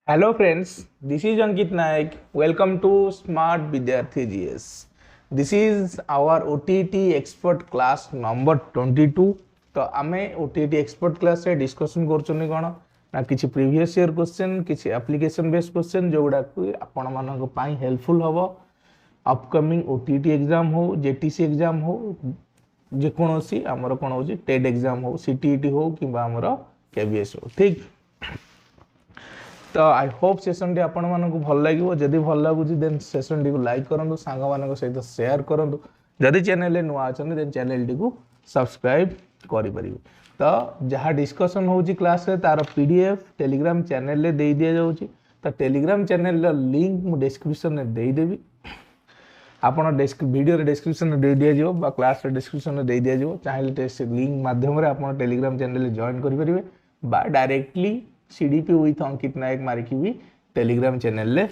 Hello friends, this is Ankit Naik. Welcome to Smart Vidyarthi GS. This is our OTT expert class number 22. तो आमे OTT expert class रे discussion करछनी कोन ना किछि previous year question किछि application based question Joguda को आपण मानक पाई helpful हबो अपकमिंग OTT एग्जाम हो जेटीसी एग्जाम हो जे कोनोसी हमर कोन होची टेट एग्जाम हो सीटीईटी हो किबा हमर केबीएस हो ठीक। तो आई होप सेशन टी आपण मानक भल लागिवो जदि भल लागुची देन सेशन टी को लाइक करंतु सांग मानक सहित शेयर करंतु जदि चैनल ले नुआ अछन देन चैनल टी को सब्सक्राइब करि परिबे। तो जहाँ डिस्कशन होची क्लास रे तार पीडीएफ टेलीग्राम चैनल ले देई दिया जाउची। तो टेलीग्राम चैनल ला लिंक मु डिस्क्रिप्शन में देई देबी आपण वीडियो रे डिस्क्रिप्शन में दे दिया जिवो बा क्लास रे डिस्क्रिप्शन में दे दिया जिवो चाहे टेस्ट लिंक माध्यम रे आपण टेलीग्राम चैनल ले जॉइन करि परिबे बा डायरेक्टली सीडीपी विथ अंकित नायक मारिकी भी टेलीग्राम चैनल ले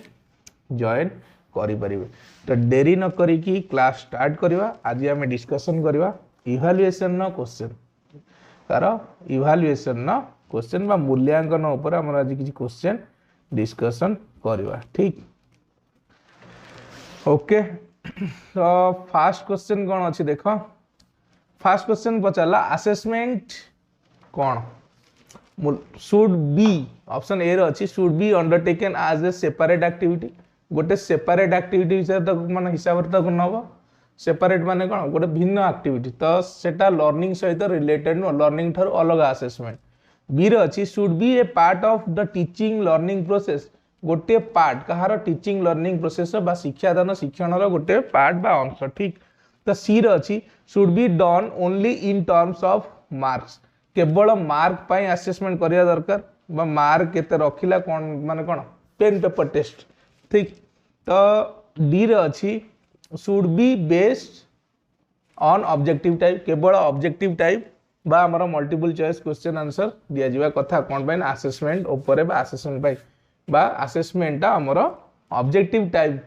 जॉइन करि परिबे। तो देरी न करी की क्लास स्टार्ट करवा। आज आम डिस्कशन करवा इवैल्यूएशन न क्वेश्चन तार इवैल्यूएशन न क्वेश्चन बा मूल्यांकन ऊपर हमर आज किछि क्वेश्चन डिस्कशन करवा ठीक। ओके तो फर्स्ट क्वेश्चन कोन अछि देखो। फर्स्ट क्वेश्चन पचाला असेसमेंट कोन should be ऑप्शन ए रे should be undertaken as a separate activity गोटे सेपरेट एक्टिविटी विषय तक माने हिसाब रे तक नबो सेपरेट माने कोन गोटे भिन्न एक्टिविटी तो सेटा लर्निंग सहित रिलेटेड नो लर्निंग थर अलग असेसमेंट बी रे अछि should be a part of the teaching learning process गोटे पार्ट कहार टीचिंग लर्निंग प्रोसेस बा शिक्षादान शिक्षण रो गोटे पार्ट बा अंश ठीक। तो सी रे अछि should be done only in terms of marks केवल मार्क पाई असेसमेंट करिया दरकार बा मार्क केते रखिला कोन माने कोन पेन पेपर टेस्ट ठीक। तो डी रे अछि should be based on objective type केवल ऑब्जेक्टिव टाइप बा हमर मल्टीपल चॉइस क्वेश्चन आंसर दिया जिवा कथा कोन पाई असेसमेंट ऊपर बा असेसमेंट पाई बा असेसमेंट हमर ऑब्जेक्टिव टाइप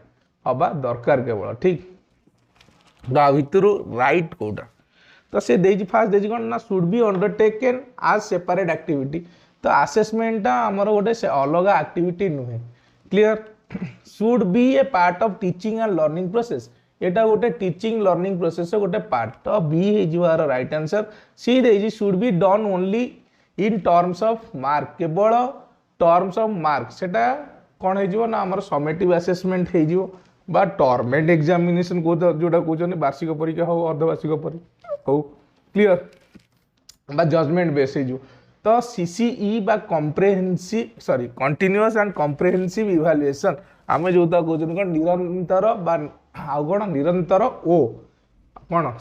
हबा दरकार केवल ठीक। दा भितरु राइट कोडा तो से देजी फास्ट देजी कोन ना should be undertaken as separate activity तो असेसमेंट हमर गोटे से अलग एक्टिविटी नुहे clear should be a part of teaching and learning process एटा गोटे टीचिंग लर्निंग प्रोसेस गोटे पार्ट तो बी हे जिवार राइट आंसर सी देजी should be done only in terms of mark केवल टर्म्स ऑफ मार्क सेटा कोन हे जिवो ना हमर समेटिव असेसमेंट हे जिवो बा टर्मेट एग्जामिनेशन को जोटा कहउछन वार्षिक परीक्षा हो अर्धवार्षिक परीक्षा हो क्लियर बा जजमेंट बेस है जो तो सीसीई बा comprehensive sorry continuous and comprehensive evaluation आमे जोता कहउछन कोन निरंतर बा आ कोन निरंतर ओ कोन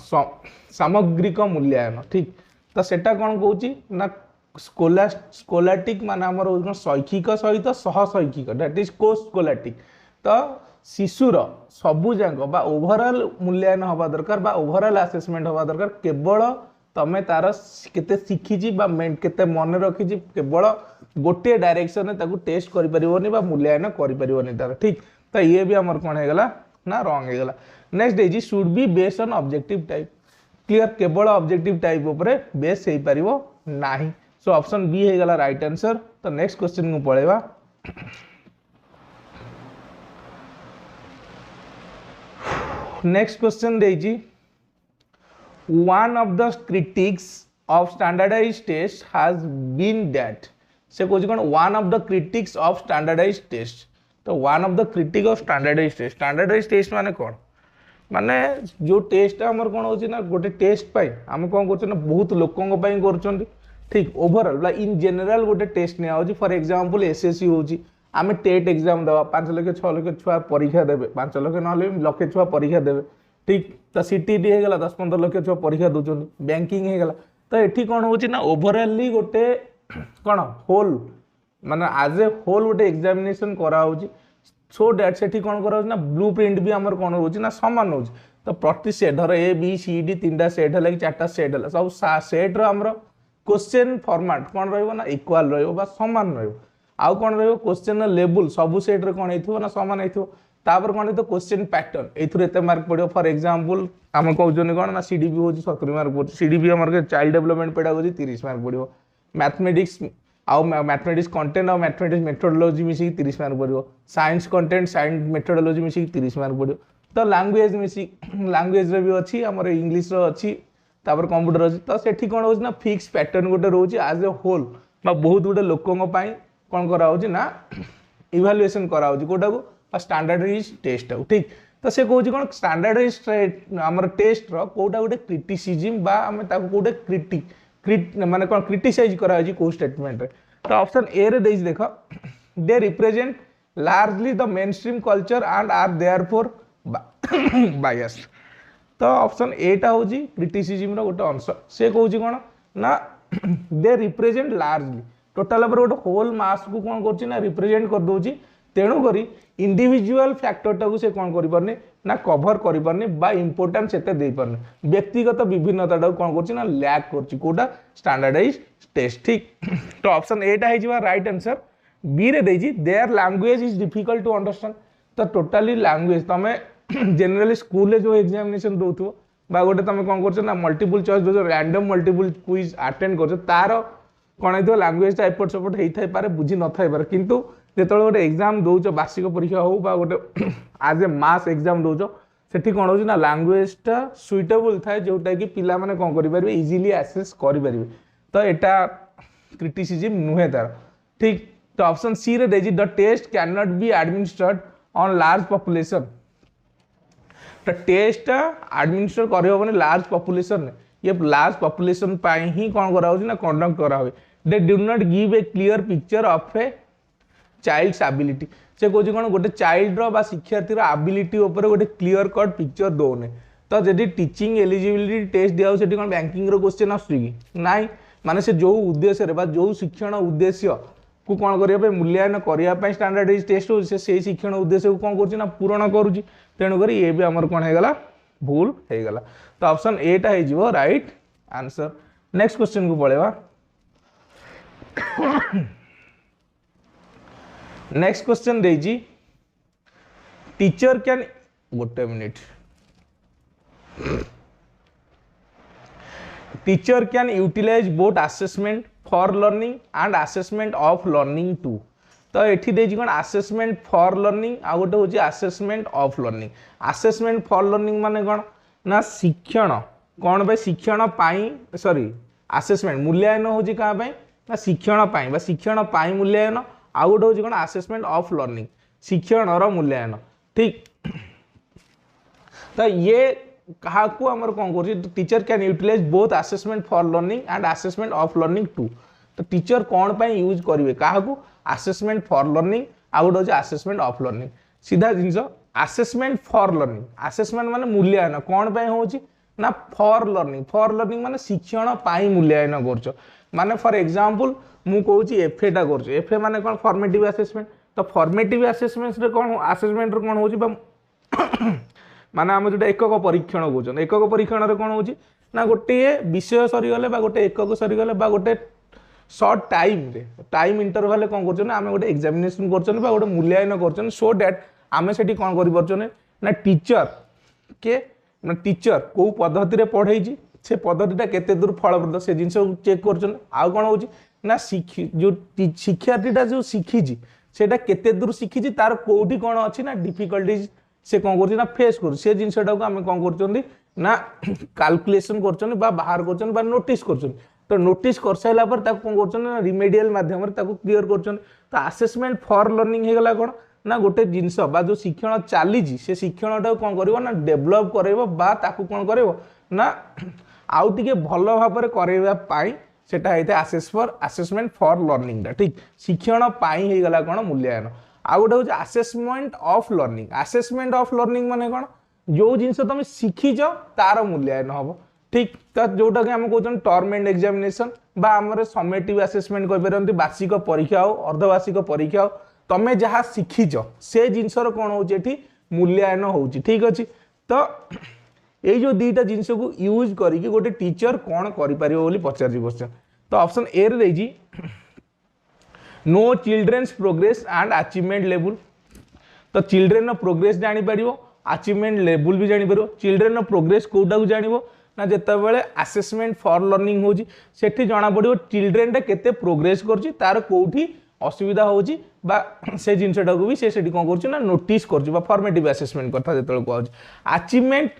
सामग्रिक मूल्यांकन ठीक। तो सेटा कोन कहउची ना स्कोलास्टिक माने हमर कोन शैक्षिक सहित सह शैक्षिक दैट इज को स्कोलास्टिक तो शिशुर सबु जाक बा ओवरऑल मूल्यांकन हवा दरकार बा ओवरऑल असेसमेंट हवा दरकार केवल तमे तार केते शिखिजी बा केते मन रखिजी केवल गोटे डायरेक्शन में ताकू टेस्ट करि परिबोनी बा मूल्यांकन करि परिबोनी तार ठीक। तो ये भी हमर कोन हे गेला ना रॉन्ग हे गेला। Next is should be based on objective type clear केवल ऑब्जेक्टिव टाइप ऊपर बेस हे परिबो नाही सो ऑप्शन बी हे गेला राइट आंसर। तो नेक्स्ट क्वेश्चन को पळेबा नेक्स्ट क्वेश्चन देजी one of the critics of standardised test has been that से कोन one of the critics of standardised test तो one of the critic of standardised test माने कोन माने जो टेस्ट हमर कोन होची ना गोटे टेस्ट पाई हम कोन करछ ना बहुत लोकंग पाई करछन ठीक ओवरऑल इन जनरल गोटे टेस्ट ने होची फॉर एग्जांपल एसएससी होची आमे टेट एग्जाम दवा 5 लाख 6 लाख छुआ परीक्षा देबे 5 लाख नले लाख छुआ परीक्षा देबे ठीक। तो सीटीटी हे गेला 10-15 लाख छुआ परीक्षा दोचन बैंकिंग हे गेला तो एठी कोन होची ना ओवरऑली गोटे कोन होल माने एज ए होल गोटे एग्जामिनेशन करा होची सो दैट सेठी कोन करा होची ना ब्लूप्रिंट भी हमर कोन होची ना समान होची तो प्रति सेट धर ए बी सी डी तीनटा सेट हला कि चारटा सेट हला सब सेट रो हमर क्वेश्चन फॉर्मेट कोन रहइबो ना इक्वल रहइबो बा समान रहइबो आउ कोन रहइबो क्वेश्चन लेवल सब सेट रे कोन हेथिबो ना समान हेथिबो तापर कोन हेतो क्वेश्चन पैटर्न एथुरे एते मार्क पड़ियो फॉर एग्जांपल हम कहउजनी कोन ना सीडीबी होची 70 मार्क पड़ो सीडीबी हमर के चाइल्ड डेवलपमेंट पेडागोजी 30 मार्क पड़ियो मैथमेटिक्स आउ मैथमेटिक्स कंटेंट और मैथमेटिक्स मेथोडोलॉजी मिसिक 30 मार्क पड़ो साइंस कंटेंट साइंस मेथोडोलॉजी मिसिक 30 मार्क पड़ो तो लैंग्वेज मिसिक लैंग्वेज भी अच्छी आम इंग्लीश अच्छी तापर कंप्यूटर अच्छी तो सेठी कौन हो ना फिक्स पैटर्न गोटे रोचे आज ए होल बहुत गुटे लोकों कौन कराऊँ ना इवालुएसन कराऊँ कौटा को स्टैंडर्डाइज टेस्ट ठीक तो से कौन कौन स्टैंडर्डाइज आम टेस्ट रोटा गोटे क्रिटिसिजम आम कौटे माने कौन क्रिटिसाइज करा कौ स्टेटमेंट तो ऑप्शन ए रे देख they represent largely the mainstream culture and are therefore biased तो ऑप्शन ए टा हूँ क्रिटिसिजम रो गोटे अंश से कौन कौन ना दे रिप्रेजेंट लार्जली टोटाल गोटे होल मास को कौन कर रिप्रेजेंट कर दौर तेणुक इंडिविजुअल फैक्टर टाक से कौन कर ना कभर कर इंपोर्टेंस एत दे पारनी व्यक्तिगत विभिन्नता कौन कर लैक करोटा स्टैंडर्डाइज टेस्ट ठीक तो ऑप्शन ए टा राइट आंसर बी रे देजी there language is difficult to understand तो टोटाली लैंग्वेज तुम जनरली स्कूल जो एग्जामिनेशन दौथो बा गोटे तुम कौन कर ना मल्टीपल चॉइस दो रैंडम मल्टीपल क्विज अटेंड कर तार कौन है लैंग्वेज एपट सेपट होता है बुझी न था पारे किंतु जो गोटे एग्जाम दौच वार्षिक परीक्षा हो गोटे आज ए मास एग्जाम दौच से कौन हो लैंग्वेजटा सुइटेबल थाए जोटा कि पिला माने कौन करेंगे इजिली आसेस करेंगे तो यहाँ क्रिटिसिजम नुहे तार ठीक तो ऑप्शन सी रे देजी the test can not be administered on large population तो टेस्ट एडमिनिस्टर कर लार्ज पॉपुलेशन ये लार्ज पॉपुलेशन ही कौन करा ना कंडक्ट करा हुए they do not give a clear picture of a child's ability से कौन कौन गोटे चाइल्ड रो शिक्षार्थी एबिलिटी उपर गोटे क्लियर कट पिक्चर दौने तो जब टीचिंग एलिजिबिलिटी टेस्ट दिया से कौन बैंकिंग क्वेश्चन आसूँ नाई माने से जो उद्देश्य जो शिक्षण उद्देश्य को कौन करने मूल्यांकन करने स्टैंडर्डाइज टेस्ट हो शिक्षण उद्देश्य को कौन कर पूरण करुच्ची तेणुक ये भी आमर कौन होगा भूल हो गला तो ऑप्शन ए टा हो राइट आंसर नेक्स्ट क्वेश्चन को पड़ेगा नेक्स्ट क्वेश्चन देजी टीचर कैन गोटे minute teacher can utilise both assessment for learning and assessment of learning to तो ये देजी कौन असेसमेंट फॉर लर्निंग आ गोटे हूँ assessment of learning assessment for learning माने कौन ना शिक्षण कौन भाई शिक्षण सॉरी असेसमेंट मूल्यांकन हूँ क्या ना शिक्षण शिक्षण मूल्यांकन आ गोटे हूँ कौन असेसमेंट ऑफ लर्निंग शिक्षण मूल्यांकन ठीक तो ये क्या आमर कौन कर teacher can utilise both assessment for learning and assessment of learning to तो टीचर कौन पाई यूज करेंगे क्या असेसमेंट फॉर लर्निंग आ गोटे हूँ असेसमेंट ऑफ लर्निंग सीधा जिनस असेसमेंट फॉर लर्निंग असेसमेंट माने मूल्यांकन कौन पाई होची ना फॉर लर्निंग माने शिक्षण पाई मूल्यांकन कर माने फॉर एग्जांपल मु कहूँ एफए टा कर एफए माने कौन फॉर्मेटिव असेसमेंट तो फॉर्मेटिव असेसमेंट रे कौन असेसमेंट रे कौन होची माने हम जो एकक परीक्षण कहूँ एकक परीक्षण रे कौन होची ना गोटे विषय सरीगले गोटे एकक सरीगले गोटे सर्ट टाइम इंटरवल कौन कर आम गोटे एग्जामिनेशन कर गोटे मूल्यांकन कर सो दैट आम से कौन कर ना टीचर के टीचर कौ पद्धति पढ़े से पद्धतिटा केते दूर फलप्रद से जिन चेक कर कौन हो ना जो शिक्षार्थीटा जो शिखी सेटा केते दूर शिखी तार कौटी कौन अच्छी ना डिफिकल्टीज से कौन कर फेस कर से जिनटा को आम कौन कर ना कैलकुलेशन कर बाहर कर नोटिस कर तो नोटिस कर सारा पर कौन कर रिमेडियल माध्यम क्लीयर कर तो असेसमेंट फॉर लर्निंग होगा कौन ना गोटे जिनस जो शिक्षण चली से शिक्षण टाक कौन कर ना डेभलप कर कौन कर ना आउ टे भल भाव करवाई सेटा असेसमेंट फॉर लर्निंग ठीक शिक्षण होगा कौन मूल्यांकन आ गोटे हूँ असेसमेंट ऑफ लर्निंग माने कौन जो जिनस तुम शिखीच तार मूल्यांकन हम ठीक तो जोटा कि आम कहते टर्म एंड एग्जामिनेशन आम समेटिव असेसमेंट कहींपारती वार्षिक परीक्षा हो अर्धवार्षिक परीक्षा हो तुम जहाँ शिखीच से जिनसर कौन हो मूल्यांकन हो ठीक अच्छे तो ये जो दीटा जिनस को यूज करके गोटे टीचर कौन कर पचार क्वेश्चन तो ऑप्शन ए रे know children's progress and achievement level तो चिल्ड्रेन प्रोग्रेस जापर अचीवमेंट लेवल भी जापर चिल्ड्रेन प्रोग्रेस कौटा को जान ना जितेबाला आसेसमेंट फॉर लर्निंग होची सेठी जना पड़ो चिल्ड्रेन टा केते प्रोग्रेस करची तार कोठी असुविधा होची बा से जिनसटा को भी से सेठी कोन करची ना नोटिस करची बा फॉर्मेटिव असेसमेंट कथा जेतल को अचीवमेंट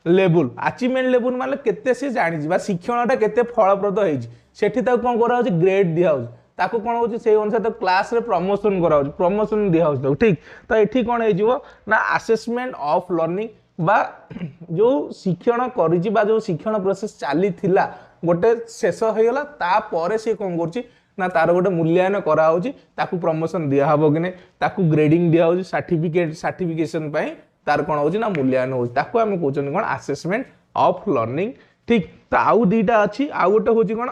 लेवल माने केते से जानि बा शिक्षणटा केते फलप्रद होईची सेठी ता कोन करा होची ग्रेड दिया होची ताको कोन होची से अनुसार तो क्लास रे प्रमोशन करा होची प्रमोशन दिया होची ठीक तो एठी कोन हे जीवो ना असेसमेंट ऑफ लर्निंग बा जो शिक्षण करिची बा जो शिक्षण प्रोसेस चाली थिला गोटे शेष हो गला ता परे से कोन करची ना तार गोटे मूल्यांकन करा होची ताकू प्रमोशन दिया हबो कि नै ताकू ग्रेडिंग दिया होची सर्टिफिकेशन पई तार कोन होची ना मूल्यांकन होची ताकू हम कहउछन कोन असेसमेंट ऑफ लर्निंग ठीक तो आउ दीटा अछि आउ गोटे होची कोन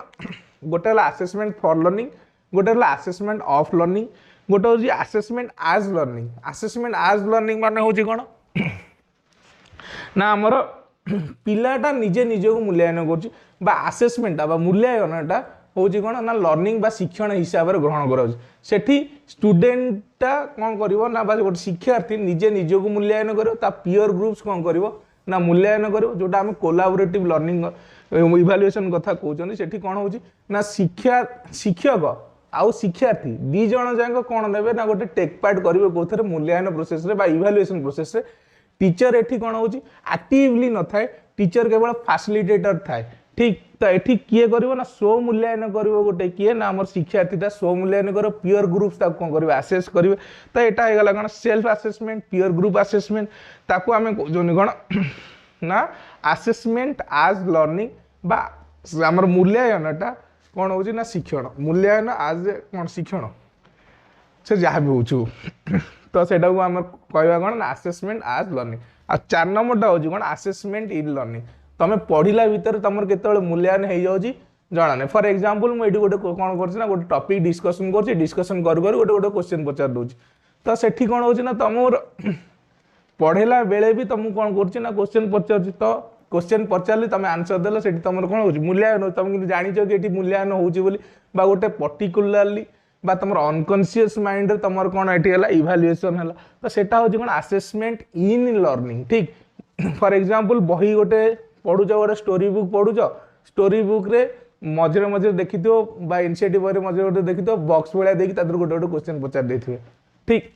गोटे हला असेसमेंट फॉर लर्निंग गोटे हला असेसमेंट ऑफ लर्निंग गोटे होची असेसमेंट एज लर्निंग माने होची कोन ना हमर पिलाटा निजे निजे को मूल्यांकन करछि बा असेसमेंट बा मूल्यांकनटा होची कोन ना लर्निंग बा शिक्षण हिसाब रे ग्रहण कराउछि सेठी स्टूडेंटटा कोन करिवो ना बा गोटे शिक्षार्थी निजे निजे को मूल्यांकन करिवो ता पीयर ग्रुप्स कोन करिवो ना मूल्यांकन करिवो जोटा हम कोलैबोरेटिव लर्निंग इवैल्यूएशन कथा कहउछन सेठी कोन होची ना शिक्षक आउ शिक्षार्थी दी जण जांग कोन नेबे ना गोटे टेक पार्ट करिवो कोथरे मूल्यांकन प्रोसेस रे बा इवैल्यूएशन प्रोसेस रे टीचर एठी कोन होची एक्टिवली न थाए टीचर केवल फैसिलिटेटर थाए ठीक तो एठी किए करिवो ना सो मूल्यांकन करिवो गोटे किए ना हमर शिक्षार्थीटा सो मूल्यांकन करो पीयर ग्रुप्स ता कोन करिवो असेस करिवो तो एटा हे गला कोन self assessment peer group assessment ताको हमें जोनी कोन ना असेसमेंट एज लर्निंग बा हमर मूल्यांकनटा कोन होची ना शिक्षण मूल्यांकन आज कोन शिक्षण से जहा भी होछु तो सेटा को हम कहबा कोन ना असेसमेंट एज लर्निंग आ 4 नंबरटा होची कोन असेसमेंट इन लर्निंग तमे पढ़िला भीतर तमर केतेबेले मूल्यांकन हे जाउची जाना नै फॉर एग्जांपल मु एडी गोटे कोन करछि ना गोटे टॉपिक डिस्कशन करछि डिस्कशन कर गोटे गोटे क्वेश्चन पचार दोछि तो सेठी कोन होची ना तमोर पढ़ेला बेले भी तुम कोन करछि ना क्वेश्चन पचार तो क्वेश्चन पचारले तमे आंसर देलो सेठी तमर कोन होची मूल्यांकन तमे कि जानिछो कि एठी मूल्यांकन होची बोली बा गोटे पर्टिकुलरली बा तमर अनकॉन्शियस माइंड रे तमर कोन एठी हला इवैल्यूएशन हला तो सेटा होची कोन असेसमेंट इन लर्निंग ठीक फॉर एग्जांपल बही गोटे पढुछ गोटे स्टोरी बुक पढुछ स्टोरी बुक रे मझे मझे देखिथो बा इनिशिएटिव रे मझे गोटे देखिथो बॉक्स बेला देकी तादर गोटे गोटे क्वेश्चन पचार देथिबे ठीक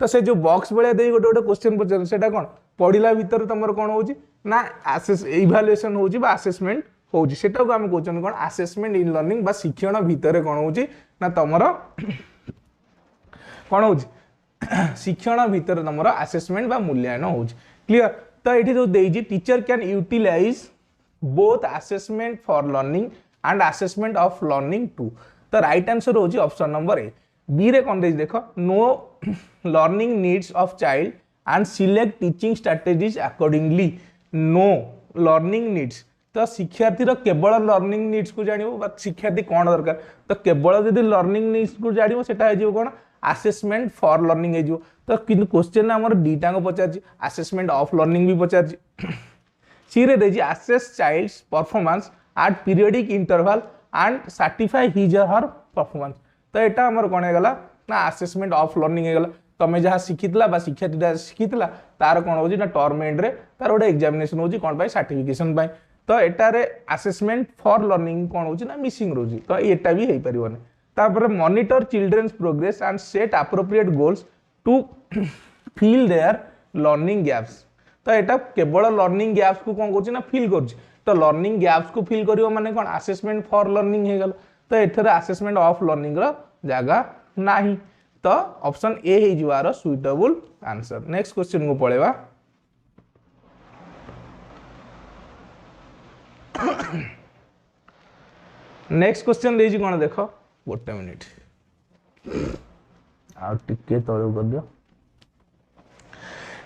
तो से जो बॉक्स बेला देई गोटे गोटे क्वेश्चन पचार सेटा कोन पढिला भीतर तमर कोन होची ना असेस इवैल्यूएशन होची बा असेसमेंट होची सेटा को हम कहउछन कोन असेसमेंट इन लर्निंग बा शिक्षण भीतर कोन होची ना तमर कोन होची शिक्षण भीतर तमर असेसमेंट बा मूल्यांकन होची क्लियर तो ये जो देजी teacher can utilise both assessment for learning and assessment of learning to तो राइट आंसर होची ऑप्शन नंबर ए बी रे कोन देज देखो know learning needs of child and select teaching strategies accordingly know learning needs तो शिक्षार्थी केवल learning needs को जानिबो शिक्षार्थी कौन दरकार तो केवल जदि लर्निंग नीड्स को जानिबो सेटा हो कोन असेसमेंट फॉर लर्निंग हो तो किंतु क्वेश्चन हमर डीटा को पचार असेसमेंट ऑफ लर्निंग भी पचार सी रे देजी assess child's performance at periodic interval and certify his और हर परफॉर्मेंस तो एटा हमर कोन हे गला ना असेसमेंट ऑफ लर्निंग हे गला तमे जहा शिखितला बा शिक्षार्थी शिखितला तार कोन होजी ना टर्म एंड रे तार ओडे एग्जामिनेशन होजी कोन बाय सर्टिफिकेशन बाय तो एटा रे असेसमेंट फॉर लर्निंग कोन होजी ना मिसिंग रोजी तो एटा भी हेई परिबोनी तापर monitor children's progress and set appropriate goals to fill their learning gaps तो एटा केवल लर्निंग गैप्स को कोन करछि ना फिल करछि तो लर्निंग गैप्स को फिल करियो माने कोन असेसमेंट फॉर लर्निंग हे गल तो एथरे असेसमेंट ऑफ लर्निंग रो जागा नाही तो ऑप्शन ए हे जुआर सुइटेबल आंसर नेक्स्ट क्वेश्चन को पळेबा नेक्स्ट क्वेश्चन देजी कोन देखो गोटे मिनिट आ टिके तळे कर दियो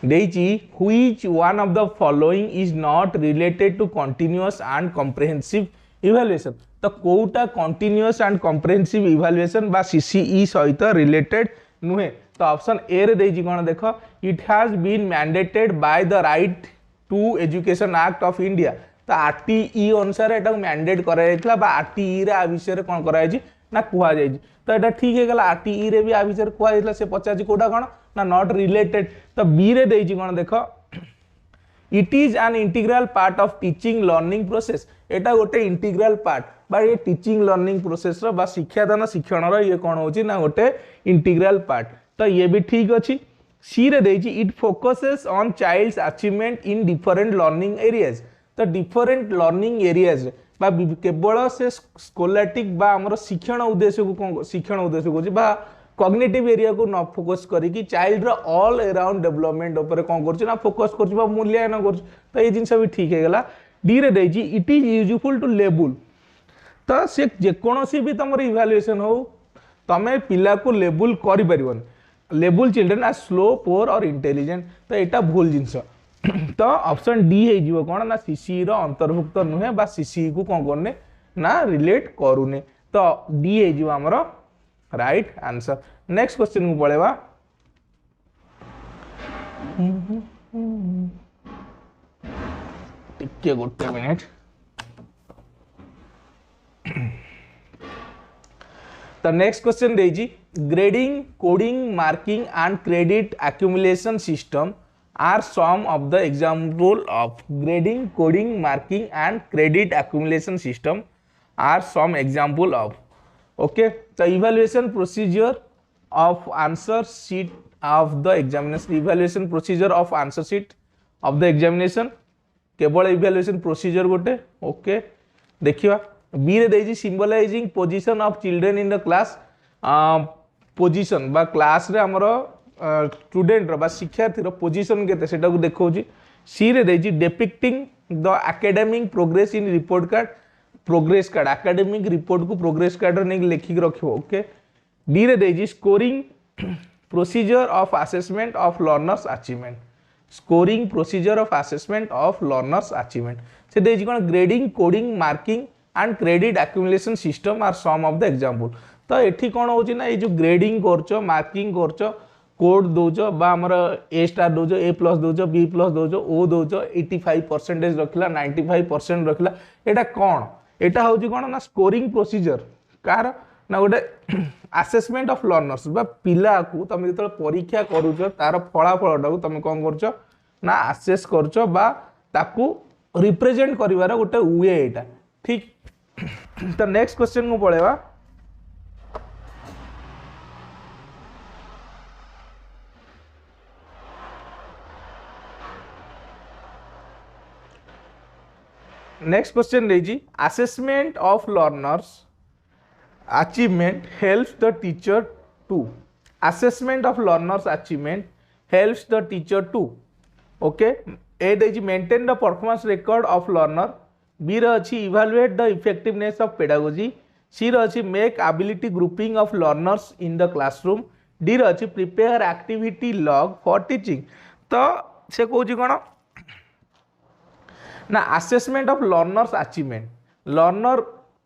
देजी which one of the following is not related to continuous and comprehensive evaluation तो कोटा कंटीन्यूअस एंड कॉम्प्रिहेंसिव इवैल्यूएशन बा सीसीई सहित रिलेटेड नुहे तो ऑप्शन ए रे देजी कोन देखो it has been mandated by the right to education act of India तो आरटीई अनुसार एटा मैंडेट करा जायतला बा आरटीई रे आ विषय रे कोन करा जायछि ना कुआ जायछि तो एटा ठीक हे गला आरटीई रे भी आ विषय रे कुआ जायतला से पचाछि कोडा कोन ना नॉट रिलेटेड तो बी रे देछि कोन देखो it is an integral part of teaching learning process एटा गोटे इंटीग्रल पार्ट बा ये टीचिंग लर्निंग प्रोसेस रो बा शिक्षादान शिक्षण रो ये कोन होची ना गोटे इंटीग्रल पार्ट तो ये भी ठीक अछि सी रे देछि it focuses on child's achievement in different learning areas तो डिफरेंट लर्निंग एरियाज बा केवल से स्कोलाटिक बा हमर शिक्षण उद्देश्य को बा कॉग्निटिव एरिया को न फोकस करिकी चाइल्ड रो ऑल अराउंड डेवलपमेंट ऊपर कोन करछि ना फोकस करछि बा मूल्यांकन करछि तो ये जिंस भी ठीक है गला डी रे देछि it is useful to label तो से जे कोनोसी भी तमर इवैल्यूएशन हो तमे पिला को लेबल करि परिबन label children are slow poor और इंटेलिजेंट तो एटा भूल जिंस तो ऑप्शन डी है जीवो कोन ना सीसी रो अंतर्भुक्त नुहे बा सीसी को कोन करने ना रिलेट करूने तो डी है जीवो हमरो राइट आंसर नेक्स्ट क्वेश्चन को पळेबा टिके गोटे मिनिट तो नेक्स्ट क्वेश्चन देजी grading coding marking and credit accumulation system are some of the example of grading coding marking and credit accumulation system are some example of okay the evaluation procedure of answer sheet of the examination evaluation procedure of answer sheet of the examination केवल evaluation procedure गोटे okay देखिवा B रे देजी symbolising position of children in the class position बा class रे हमरो student रो बा शिक्षार्थी रो पोजीशन केते सेटा को देखौजी सी रे देजी depicting the academic progress in report card progress card academic report को प्रोग्रेस कार्ड रे लिखि रखिबो ओके डी रे देजी scoring procedure of assessment of learners achievement scoring procedure of assessment of learners achievement से देजी कोन grading coding marking and credit accumulation system are some of the example तो एठी कोन होची ना ए जो ग्रेडिंग करछो मार्किंग करछो कोड दोजो बा हमर ए स्टार दोजो ए प्लस दोजो बी प्लस दोजो ओ दोजो 85% रखला 95% रखला एटा कोन एटा होची कोन ना स्कोरिंग प्रोसीजर कार ना गोटे असेसमेंट ऑफ लर्नर्स बा पिला को तुम जतो परीक्षा करूछो तार फलाफलटा को तुम कोन करछो ना असेस करछो बा ताकू रिप्रेजेंट करिवार गोटे वे एटा ठीक तो नेक्स्ट क्वेश्चन को पळेवा नेक्स्ट क्वेश्चन रही assessment of learners achievement helps the teacher to assessment of learners achievement helps the teacher to okay A देजी maintain the performance record of learner B रही evaluate the effectiveness of pedagogy C रही make ability grouping of learners in the classroom D रही prepare activity log for teaching तो से कहूँ कौन ना assessment of learners achievement learner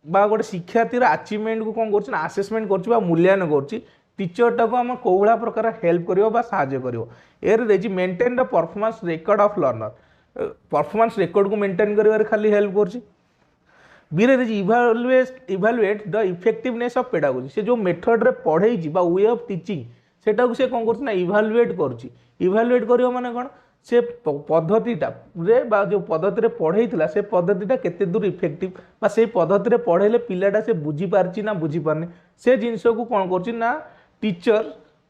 बा गोटे शिक्षार्थी अचीवमेंट को कौन कर असेसमेंट कर मूल्यांकन कर टीचरटा को आम कौ भाया प्रकार हेल्प कर साहाय्य कर maintain the performance record of learner performance record को मेंटेन कर खाली हेल्प कर evaluate the effectiveness of pedagogy से जो मेथड रे पढ़ाई वे ऑफ टीचिंग सेटा को से कौन कर इभालुएट कर माने कौन से पद्धतिटा रे बा जो पद्धति रे पढ़ाई से पद्धतिटा केते दूर इफेक्टिव बा से पद्धति रे पढ़ाइले पिलाटा से बुझी पारची ना बुझी पारने से जिनस को कौन कर ना टीचर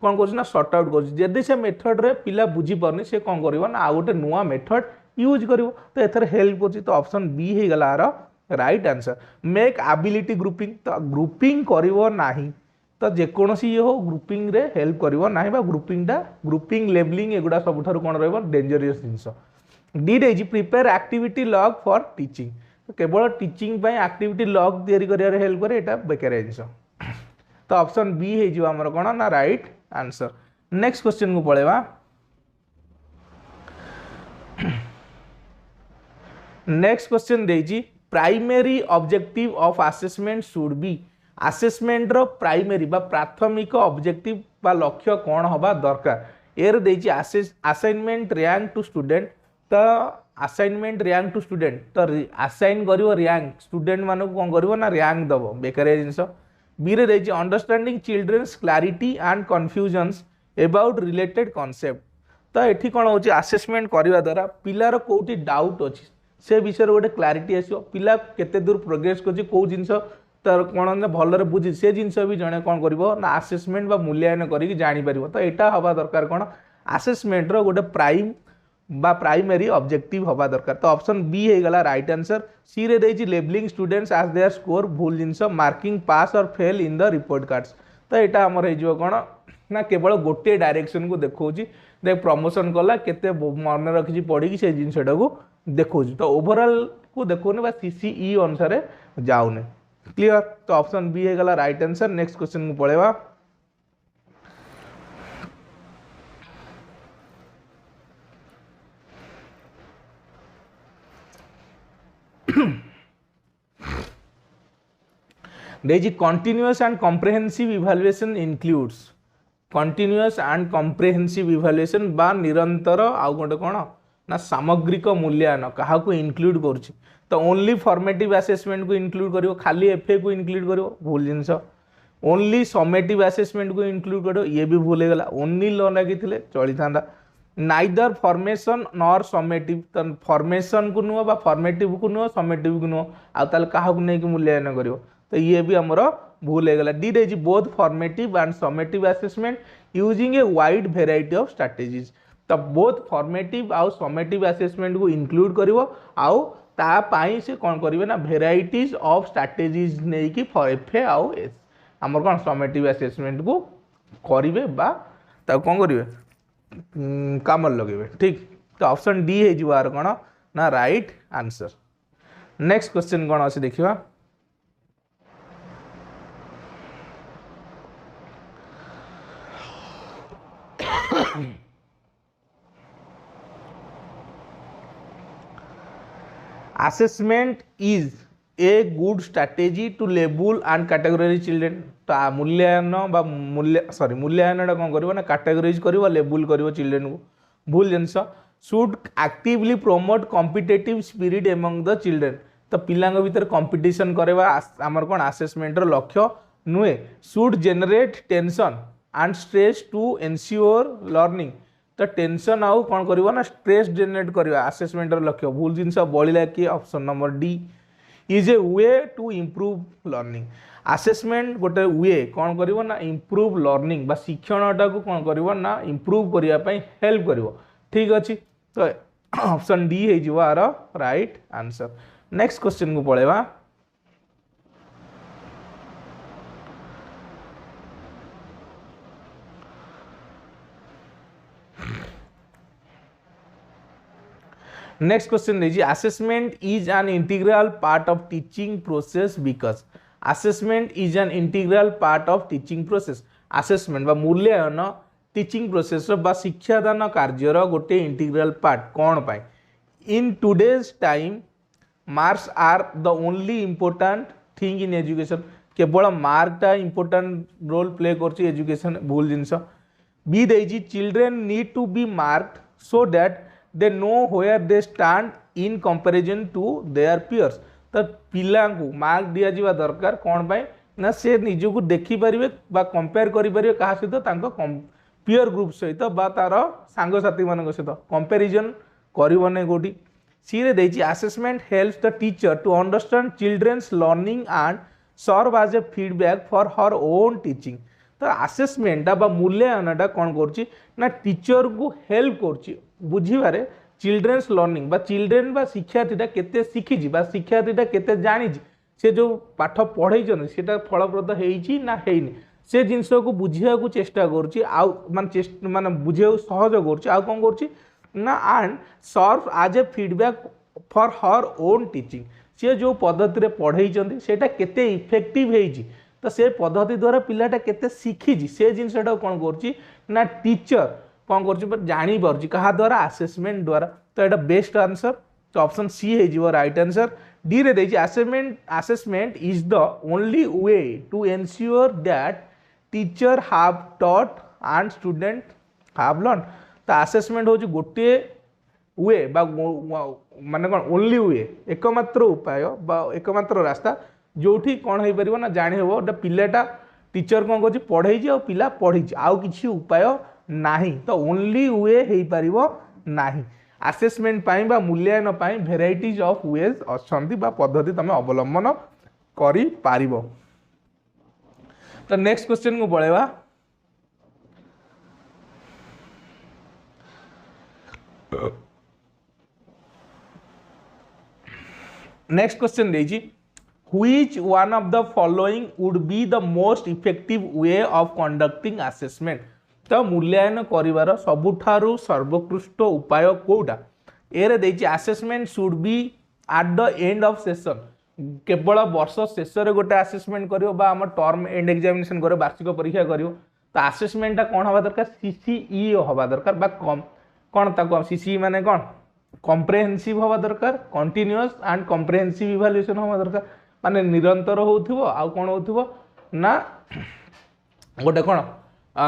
कौन कर सॉर्ट आउट कर से मेथड रे पिला बुझी पारने से कौन कर ना आ गोटे नुआ मेथड यूज करिवो तो एथर हेल्प कर तो ऑप्शन बी हे गला आर right answer make ability grouping तो ग्रुपिंग करिवो नाही तो जेकोसी ये हो ग्रुपिंग रे हेल्प करिवो नाही बा ग्रुपिंग लेबलिंग एगुडा सबुठार कोन रहबो डेंजरियस जिंस डी रे prepare activity log for teaching तो केवल टीचिंग पय एक्टिविटी लॉग तयारी करियार हेल्प करे एटा बेकार जिंस तो ऑप्शन बी हे जिवो हमर कोन ना राइट आंसर नेक्स्ट क्वेश्चन को पळेवा नेक्स्ट क्वेश्चन देजी primary objective of assessment should be assessment रो प्राइमरी बा प्राथमिक ऑब्जेक्टिव बा लक्ष्य कौन हवा दरकार एयर देजी असाइनमेंट रैंक टू स्टूडेंट तो असाइनमेंट रैंक टू स्टूडेंट तो असाइन करिवो रैंक स्टूडेंट मानको कोन करिवो ना रैंक दबो बेकारिया जिंस बी रे देजी understanding children's clarity and confusions about related concept तो ये कौन हो आसेसमेंट करने द्वारा पिलार कौटी डाउट अच्छी से विषय गोटे क्लारिटी आसो पिला केते दूर प्रोग्रेस कर जिनस तर कौन ना भलरे बुझी से जिनस भी जड़े कौन कर आसेसमेंट बा मूल्यांकन करके जापर तो यहाँ हवा दरकार कौन आसेसमेंट रो गोटे प्राइम बा प्राइमरी ऑब्जेक्टिव हवा दरकार तो ऑप्शन बी हो गला राइट आंसर सी रे देछि labelling students as their score भूल जिनस मार्किंग पास और fail in the report cards तो यहाँ आमर हो कौन ना केवल गोटे डायरेक्शन को देखा देख प्रमोशन कला केते मन रखी पढ़ी से जिनटा को देखा तो ओवरऑल को देखने बा सीसीई अनुसार जाऊने क्लियर तो ऑप्शन बी हो गला राइट आंसर नेक्स्ट क्वेश्चन को पढ़ेवा continuous and comprehensive evaluation includes continuous and comprehensive evaluation बा निरंतर आउ गोटे कौन ना सामग्रिक मूल्यांकन क्या इनक्लूड करुच्ची तो ओनली फॉर्मेटिव असेसमेंट को इनक्लूड करियो खाली एफए को इनक्लूड करियो भूल जिनस ओनली समेटिव असेसमेंट को इनक्लूड करियो ये भी भूल हो गला ओनली ल लगी चली था नाइदर फॉर्मेशन नॉर समेटिव तो फॉर्मेशन को नुह फॉर्मेटिव को नुह समेटिव को नुह आउ क्या नहीं मूल्यांकन करियो तो ये भी हमर भूल हो गला D they both formative and summative assessment using a wide variety of strategies तो बोथ फॉर्मेटिव आउ समेटिव असेसमेंट को इनक्लूड करिवो आउ ता पाई से कौन करिवे ना वेराइटीज ऑफ स्ट्रैटेजीज नहीं कि एफए आउ एस हमर कौन समेटिव असेसमेंट को करिवे बा ता कौन करिवे काम लगे ठीक तो ऑप्शन डी है जुआर कौन ना राइट आंसर नेक्स्ट क्वेश्चन कौन अच्छे देखिवा assessment is a good strategy to label and categorize children तो मूल्यांकन बा मूल्यांकन कौन करिवो ना कैटेगराइज करिवो लेबल करिवो चिल्ड्रन को भूल जिनस should actively promote competitive spirit among the children तो पिलांग भीतर कंपटीशन करवा आमर कौन असेसमेंट रो लक्ष्य नुहे should generate tension and stress to ensure learning तो टेंशन आउ कौन करिवो ना स्ट्रेस जनरेट करवा असेसमेंट रो लक्ष्य भूल जिनस बळिला कि option number D is a way to improve learning assessment गोटे वे कौन करिवो ना इम्प्रूव लर्निंग बा शिक्षणटा को कौन करिवो ना इम्प्रूव करिया पई हेल्प करिवो ठीक अछि तो ऑप्शन डी हे जिवो आर राइट आंसर नेक्स्ट क्वेश्चन को पळेवा नेक्स्ट क्वेश्चन देखिए assessment is an integral part of teaching process because assessment is an integral part of teaching process assessment बा मूल्यांकन टीचिंग प्रोसेस बा शिक्षादान कार्यर गोटे इंटीग्रल पार्ट कौन पाए in today's time marks are the only important thing in education केवल मार्कटा इम्पोर्टाट रोल प्ले कर एजुकेशन भूल जिनस बी देजी children need to B marked so that they know where they stand in comparison to their peers तो पिला mark दि जा दरकार कौन पाए ना से निजक देखिपारे कंपेयर करें क्या सहित पियर ग्रुप सहित तार सांगसाथी मान सहित कंपेरिजन करने कौटी सी रे देछि assessment helps the teacher to understand children's learning and serve as a feedback for her own teaching तो असेसमेंटा बा मूल्यांकनटा कौन करुच्ची ना टीचर को हेल्प करुच्ची बुझीबारे चिल्ड्रेन्स लर्निंग बा चिल्ड्रेन बा शिक्षार्थीटा केते शिखिछि बा शिक्षार्थीटा केते जानिछि से जो पाठ पढ़ाई सेटा फलप्रद होइछि ना हेइनि से जिनस को बुझिया को चेष्टा करुच्ची आउ माने बुझिया सहज करुच्ची आउ कौन करुच्ची ना and serve as a feedback for her own teaching सी जो पद्धति रे पढ़ाई सेटा केते इफेक्टिव होइछि तो से पद्धति द्वारा पिलाटा केते शिखिछि से जिनसटा कौन करुच्ची ना टीचर कौन कर जानी पार्टी क्या द्वारा असेसमेंट द्वारा तो यहाँ बेस्ट आंसर तो ऑप्शन सी है राइट आंसर डी रे देखिए assessment is the only way to ensure that teacher have taught and student have learn तो असेसमेंट हूँ गोटे वे माने कौन ओनली वे एकमात्र उपाय एकमात्र रास्ता जो कौन हो पार ना जानी हे गोटे पिलाटा टीचर कौन कर पढ़े पिला पढ़ी आउ किसी उपाय नाही तो ओनली वे हो पारिबो नाही असेसमेंट पाई बा मूल्यांकन पाई भेराइटीज ऑफ वेज अच्छी बा पद्धति तुम अवलंबन करि पारिबो। तो नेक्स्ट क्वेश्चन को पळेबा। नेक्स्ट क्वेश्चन देजी which one of the following would be the most effective way of conducting assessment. तो मूल्यांकन करिवार सबुठारु सर्वोत्कृष्ट उपाय कोउटा एरे देछि assessment should be at the end of session केवल वर्ष शेष रे गोटे असेसमेंट करियो बा हम टर्म एंड एग्जामिनेशन करियो वार्षिक परीक्षा करियो तो असेसमेंट कोन हवा दरकार सीसीई हवा दरकार बा कम कोन ताको सीसीई माने कोन कॉम्प्रिहेंसिव हवा दरकार कंटीन्यूअस एंड कॉम्प्रिहेंसिव इवैल्यूएशन हवा दरकार माने निरंतर होउथिबो आ कोन होउथिबो ना गोटे कोन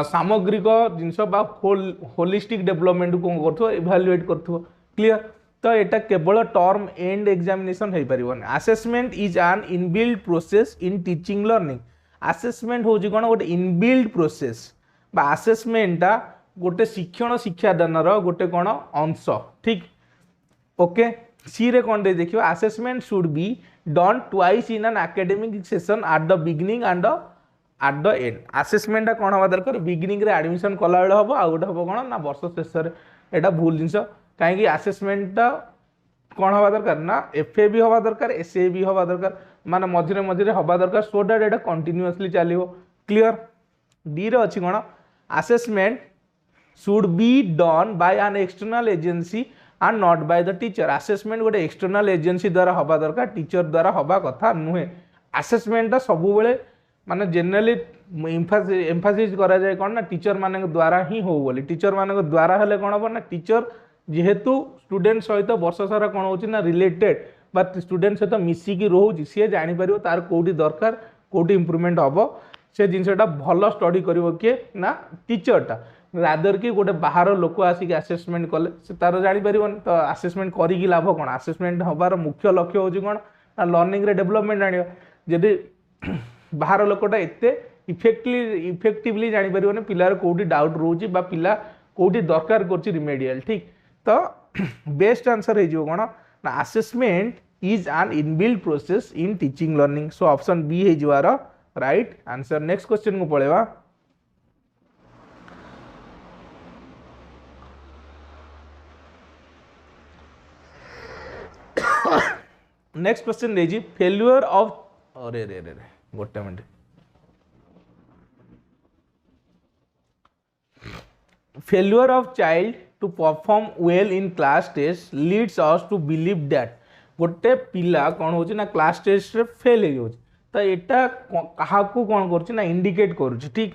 सामग्रिक जिनस बा होलिस्टिक डेवलपमेंट को करथो इवैल्यूएट करथो क्लियर। तो एटा केवल टर्म एंड एग्जामिनेशन हो पारिबोनी assessment is an inbuilt process in teaching learning assessment होउची कोन गोटे इनबिल्ट प्रोसेस बा असेसमेंटा गोटे शिक्षण शिक्षादानर गोटे कोन अंश ठीक ओके सी रे कोन दे देखियो assessment should be done twice in an academic session at the beginning and at the end assessment कोन हवा दरकार बिगिनिंग रे एडमिशन कला बेले हबो आ गोटे हबो कोन ना वर्ष शेष रे एटा भूल जिंस कहीं असेसमेंट कौन हवा दरकार ना एफए भी हवा दरकार एसए भी हवा दरकार माने मझिरे मझिरे हवा दरकार सो दैट एटा कंटिन्यूअसली चलियो क्लियर। डी रे अछि कोन assessment should be done by an external agency and not by the teacher assessment गोटे एक्सटर्नल एजेंसी द्वारा हवा दरकार टीचर द्वारा हवा कथा नुहे असेसमेंट सब बेले माने जनरली एम्फासिस करा जाए कोन ना टीचर माने द्वारा ही हो बोली टीचर माने द्वारा हेले कोन हो ना टीचर जेहेतु स्टूडेंट सहित वर्ष सारा कौन हो रिलेटेड बा स्टूडेंट सहित मिसिकी रोचे सी जापर तार कौटी दरकार कौटी इम्प्रूवमेंट हम से जिनसा भल स्टडी कर किए ना टीचरटा रादर कि गोटे बाहर लोक आसिक असेसमेंट कले से तार जापर तो असेसमेंट करी लाभ कौन असेसमेंट हबार मुख्य लक्ष्य हूँ कौन ना लर्निंग रे डेवलपमेंट आने जदि बाहर लोकटा एत इफेक्टिवली जापर पिलार कौटी डाउट रोचे पिला कौटी दरकार कर रिमेडियल ठीक तो बेस्ट आंसर हो कौन ना assessment is an inbuilt process in teaching learning so option B है जवार राइट आंसर। नेक्स्ट क्वेश्चन को पढ़ेवा। नेक्स्ट क्वेश्चन देजी फेल्युअर ऑफ अरे रे रे गोटे minute failure of child to perform well in class test leads us to believe that गोटे पिला कौन हो ना क्लास टेस्ट रे फेल हो तो एटा कहा कौन कर ना इंडिकेट करुच्ची ठीक।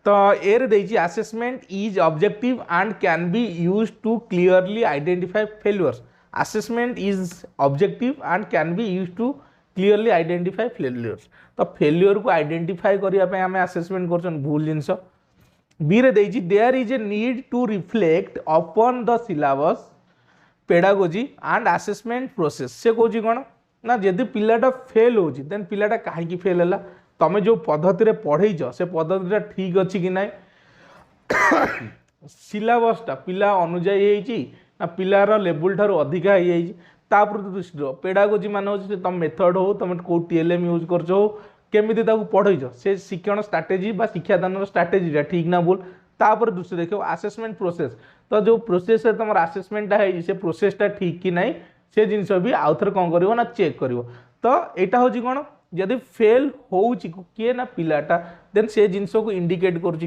तो एर देछि assessment is objective and can be use to clearly identify failures assessment is objective and can be use to clearly identify failures तो फेल्युअर को आइडेंटिफाई करने आम असेसमेंट कर भूल जिनस बी रे देछि there is a need to reflect upon the syllabus pedagogy and assessment process से कौन कौन ना जदि पिलाटा फेल हो देन पिलाटा कहीं फेल है तुम जो पद्धति पढ़ेच से पद्धति ठीक अच्छी कि ना सिलेबसटा पिला अनुजाई ना पिलार लेवल ठार अधिका हो दृष्टि पेडागोजी मान हो तुम मेथड हो तुम कौ टीएलएम यूज कर केमी पढ़ेच से शिक्षण स्ट्राटेजी शिक्षादान स्ट्राटेजीटा ठीक ना भूल तापर दृष्टि देख असेसमेंट प्रोसेस तो जो प्रोसेस तुम असेसमेंटा है से प्रोसेसटा ठीक कि ना से जिनस भी आउ थे कौन कर ना चेक कर तो यहाँ हूँ कौन जदि फेल हो किए ना पिलाटा देन से जिनस को इंडिकेट कर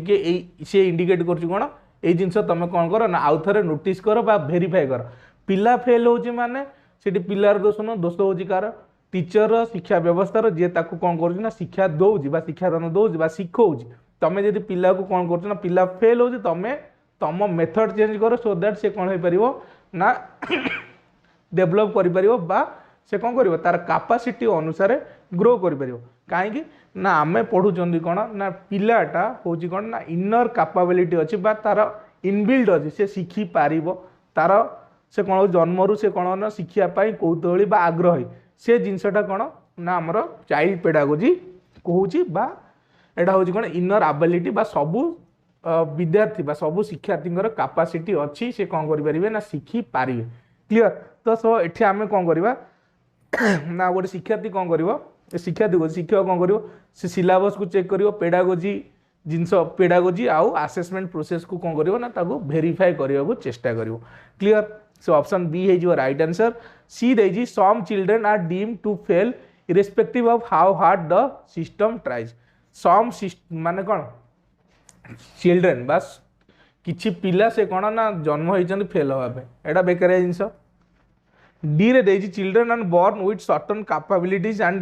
इंडिकेट कर कौन ये जिनस तुम कौन कर ना आउ थे नोटिस कर वेरीफाई कर पिला फेल हो माने से पिलार दोष न दोष हूँ कार टीचर शिक्षा व्यवस्था जे कौन कर शिक्षा दौर शिक्षादान दौर शिखौच तुम जब पिला को कौन कर पिला फेल हो तुम मेथड चेंज कर सो दैट से कौन हो पार ना डेभलप कर से कौन कर तार कैपेसिटी अनुसार ग्रो कर कहीं ना आम पढ़ुं कौन ना पिलाटा हूँ कौन ना इनर कैपेबिलिटी अच्छी तार इनबिल्ट अच्छी से शिखी पार तार से कौन जन्मरू से कौन ना शिक्षापी कौतूहली आग्रही से जिनसटा कौन ना आमर चाइल्ड पेडागोजी कहूँ एटा हूँ कौन इनर एबिलिटी सबू विद्यार्थी बा सब शिक्षार्थी कैपेसिटी अच्छी से कौन करें ना शिखी पारे क्लीयर। तो सो ये आम कौन करवा ना गोटे शिक्षार्थी कौन कर शिक्षार्थी को शिक्षक कौन कर से सिलेबस को चेक कर पेडागोजी जिनस पेडागोजी आउ आसेसमेंट प्रोसेस को कौन कर ना भेरीफाई करने को चेष्टा कर क्लीयर। सो ऑप्शन बी है जो राइट आंसर। सी देजी some children are deemed to fail irrespective of how hard the system tries. Some माने कौन चिल्ड्रेन बस किछि पिला से कौन ना जन्म होइछन फेल होगा एटा बेकारिया जिनस। डी रे देजी children are born with certain capabilities and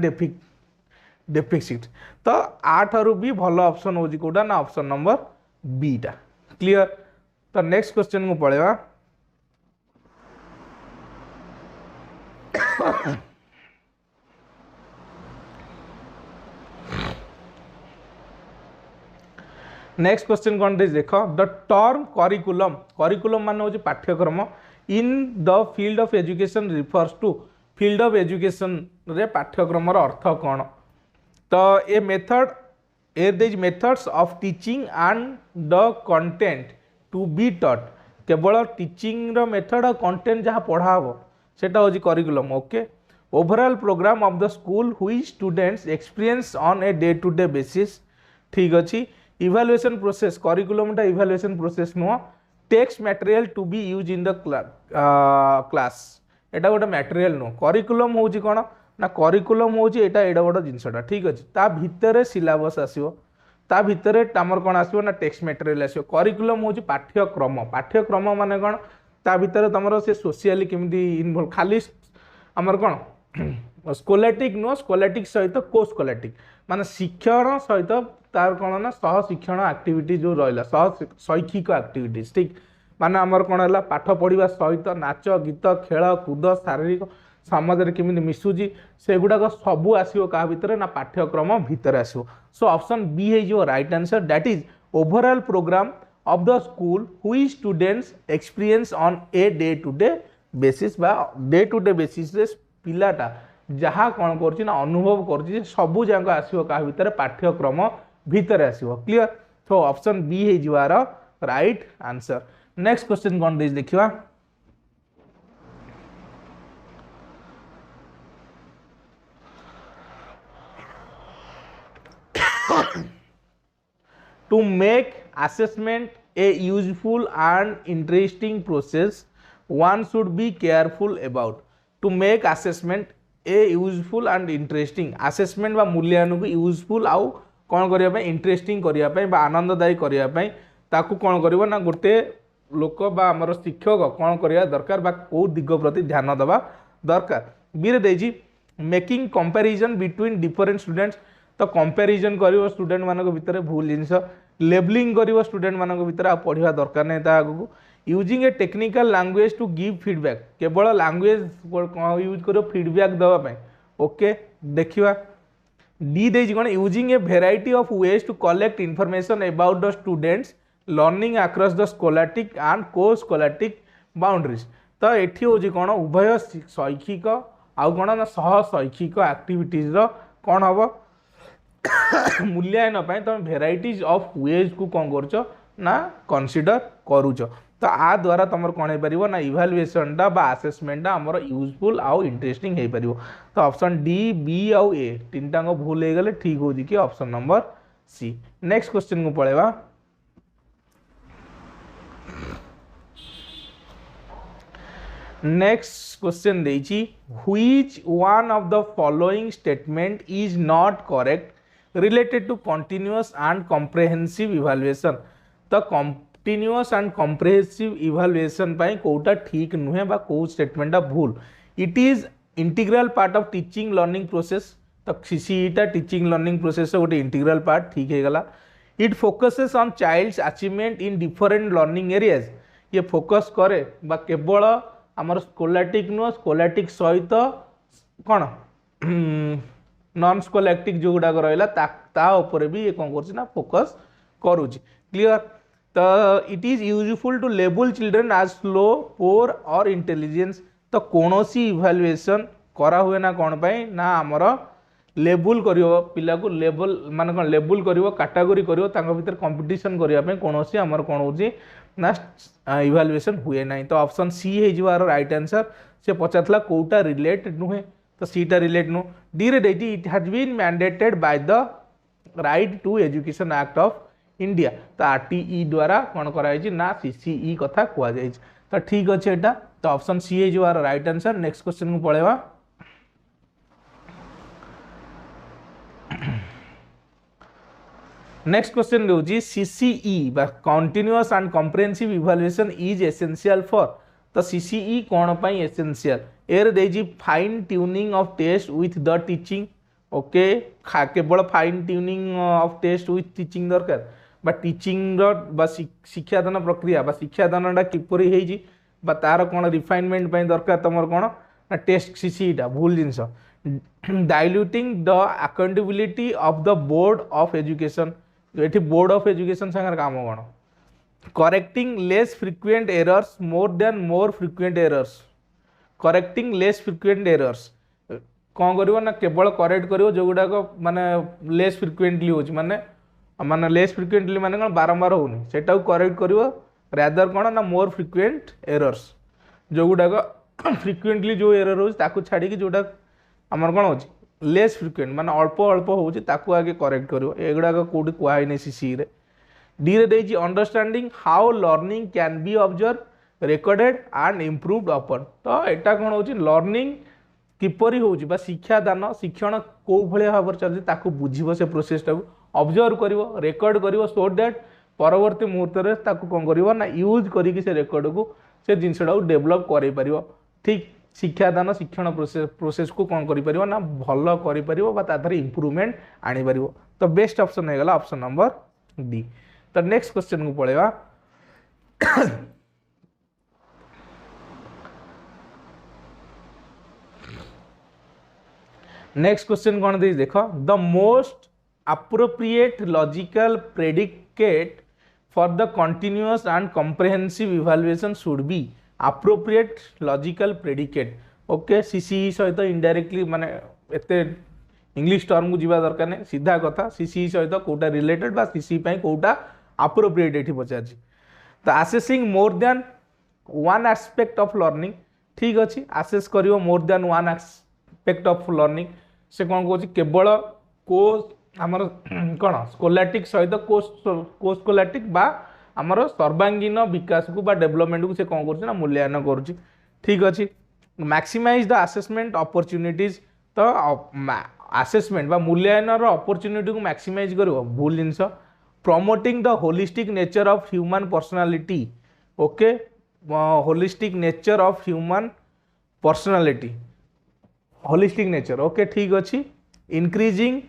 deficit. तो आठारु भी भल ऑप्शन होची कोटा ना ऑप्शन नंबर बी टा क्लियर। तो नेक्स्ट क्वेश्चन को पळेवा। नेक्स्ट क्वेश्चन कौन देख द टर्म करिकुलम करिकुलम मान हूँ पाठ्यक्रम in the field of education refers to field of education रे पाठ्यक्रम अर्थ कौन। तो ए मेथड ए देज methods of teaching and the content to be taught केवल टीचिंग रो मेथड और कंटेंट जहाँ पढ़ा हम सेटा हूँ curriculum okay. Overall programme of the school हुई students experience on a day to day basis ठीक अच्छी। Evaluation process curriculum evaluation process नुह text material to be use in the class एटा गोटे मटेरियल नुह करिकुलम हूँ कौन ना करिकुलम हूँ एटा एडा बड़ जिनसटा ठीक अच्छे ता भितर सिलेबस आसो ता भितर आमर कौन आसो ना टेक्स्ट मटेरियल आसो करिकुलम हूँ पाठ्यक्रम पाठ्यक्रम माने कौन ता भितर तुम से सोशियाली केमती इनवल्व खाली आमर कौन स्कोलाटिक नुह स्कोलाटिक सहित को स्कोलाटिक माने शिक्षण सहित तार कौन ना सह शिक्षण एक्टिविटी जो रहा सह शैक्षिक एक्टिविटीज ठीक माने आमर कौन है पाठ पढ़ा सहित नाच गीत खेल कूद शारीरिक समाज केमी मिसुची से गुड़ाक सबू आसो क्या भितर ना पाठ्यक्रम भितर आसो। सो ऑप्शन बी है जो right answer that is overall programme of the school हुई students experience on a day to day basis बा डे टू डे बेसिस रे पिलाटा जहाँ कौन कर अनुभव कर सबू जाक आसो क्या भितर पाठ्यक्रम भितर आसो क्लीयर। तो ऑप्शन बी है जीवार राइट आंसर। नेक्स्ट क्वेश्चन कौन दे देखिवा। To make assessment a useful and interesting process, one should be careful about. To make assessment a useful and interesting assessment बा मूल्यांकन को यूजफुल आउ कौन करने इंटरेस्टिंग करने आनंददायी करने ताकू कौन कर ना गोटे लोक बा आमर शिक्षक कौन करवा दरकार बा कौ दिग प्रति ध्यान दवा दरकार। बीरे देजी making comparison between different students तो कंपैरिजन कर स्टूडेंट मान भितर भूल जिनस लेबलिंग कर स्टूडेंट मान भितर आ पढ़ा दरकार नहीं आगू using a technical language to give feedback केवल लैंग्वेज यूज कर फीडबैक देवाई ओके। देखिए डी देज कौन using a variety of ways to collect information about the students learning across the scholastic and co-scholastic boundaries. तो ये हूँ कौन उभय शैक्षिक आउ कौन ना सह शैक्षिक एक्टिविटीज कौन हम मूल्यांकन तुम भेराइटीज ऑफ वेज को कौन कर ना कनसीडर करुच। तो आ द्वारा तुम कौन हो पार ना इवैल्यूएशन टा आसेसमेंट आमर यूजफुल आउ इंटरेस्टिंग हो पार। तो ऑप्शन डी बी आउ ए तीन टाक भूल हो गले ठीक हो कि option number C. Next question को पळेवा। नेक्स्ट क्वेश्चन देछि which one of the following statement is not correct related to continuous and comprehensive evaluation. तो कंटीन्यूअस एंड कॉम्प्रिहेंसिव इवैल्यूएशन पाई कोटा ठीक नुहे बा को स्टेटमेंटा भूल। It is integral part of teaching learning process तो सीईटा टीचिंग लर्निंग प्रोसेस गोटे इंटीग्रल पार्ट ठीक है गला। It focuses on child's achievement in different learning areas ये फोकस करे बा केवल आमर स्कोलाटिक नुह स्कोलाटिक सहित कौन नॉन स्कोलाटिक जो गुड़ाक रहा भी ये कौन कर फोकस करुच्ची क्लीयर। तो it is useful to label children as slow poor और इंटेलिजेंस। तो कौन सी इवैल्यूएशन करा हुए ना कौन पाई ना आमर लेबुल करियो पिला को लेबल माने कोन लेबुल करियो कैटेगरी करियो तांको भीतर कंपटीशन करिया पे कोनोसी हमर कोन होची ना इवैल्यूएशन हुए नाही तो ऑप्शन सी हे जिवार राइट आंसर से पचातला कोटा रिलेट नुहे तो सीटा रिलेट नु डी रे देती it has been mandated by the right to education act of India तो आरटीई द्वारा कोन कराई छी ना सीसीई कथा कुआ जाई छी तो ठीक अछि एटा तो ऑप्शन सी हे जिवार राइट आंसर नेक्स्ट क्वेश्चन को पळेवा नेक्स्ट क्वेश्चन होची सीसीई बा continuous and comprehensive evaluation is essential for तो सीसीई कोन पई एसेंशियल एर देजी fine tuning of test with the teaching okay केवल fine tuning of test with teaching दरकार बा टीचिंग रो शिक्षादान प्रक्रिया बा शिक्षादानटा किपरि हेजी बा तार कोन रिफाइनमेंट पई दरकार तमर कोन ना टेस्ट सीसीईटा भूल जिंस diluting the accountability of the board of education एठी बोर्ड ऑफ एजुकेशन संगर काम कोन correcting less frequent errors more than more frequent errors correcting less frequent errors कौन करिवो ना केवल करेक्ट करिवो जो गुडा को माने लेस फ्रिक्वेंटली होची माने माने लेस फ्रिक्वेंटली माने कोन बारंबार होनी सेटा को करेक्ट करिवो रादर कोन ना मोर फ्रिक्वेंट एरर्स जो गुडा को फ्रिक्वेंटली जो एरर होची ताकू छाडी कि जोडा हमर कोन होची लेस फ्रिक्वेंट माने अल्प अल्प होची ताकू आगे करेक्ट करिवो एगुडा को कोडी कुआई नै सीसी रे डी रे देजी understanding how learning can be observe recorded and improved अपन तो एटा कोन होची लर्निंग किपरि होची बा शिक्षादान शिक्षण को भले भाव चलछि ताकू बुझिबो से प्रोसेस टाकू ऑब्जर्व करिवो रेकॉर्ड करिवो सो दैट परवर्ती मुहूर्त रे ताकू कोन करिवो ना यूज करी कि से रेकॉर्ड को से जिंसडा को डेवलप करै परिवो ठीक शिक्षादान शिक्षण प्रोसेस को कौन करि परिवो ना भलो करि परिवो बा ताधर इंप्रूवमेंट आनी परिवो तो बेस्ट ऑप्शन हे गला ऑप्शन नंबर डी तो नेक्स्ट क्वेश्चन को पळेवा नेक्स्ट क्वेश्चन कौन दे देखो the most appropriate logical predicate for the continuous and comprehensive evaluation should be appropriate logical predicate okay CCE सहित इनडायरेक्टली माने एते इंग्लिश टर्म को जीवा दरकार नै सीधा कथा सीसीई सहित कोटा रिलेटेड बा सीसीई पई कोटा अप्रोप्रिएट एठी पचार तो assessing more than one aspect of learning ठीक अछि असेस करियो मोर than one aspect of learning से कौन कहूँ केवल को आमर कौन स्कोलाटिक सहित को स्कोलाटिक बा आमर सर्वांगीन विकास को बा डेवलपमेंट को से कौन कर मूल्यांकन करुच्ची ठीक अच्छे मैक्सिमाइज द असेसमेंट अपॉर्चुनिटीज तो असेसमेंट बा मूल्यांकन अपॉर्चुनिटी को मैक्सिमाइज करिवो भूल जिनस promoting the holistic nature of human personality okay holistic nature of human personality holistic nature okay ठीक अच्छी increasing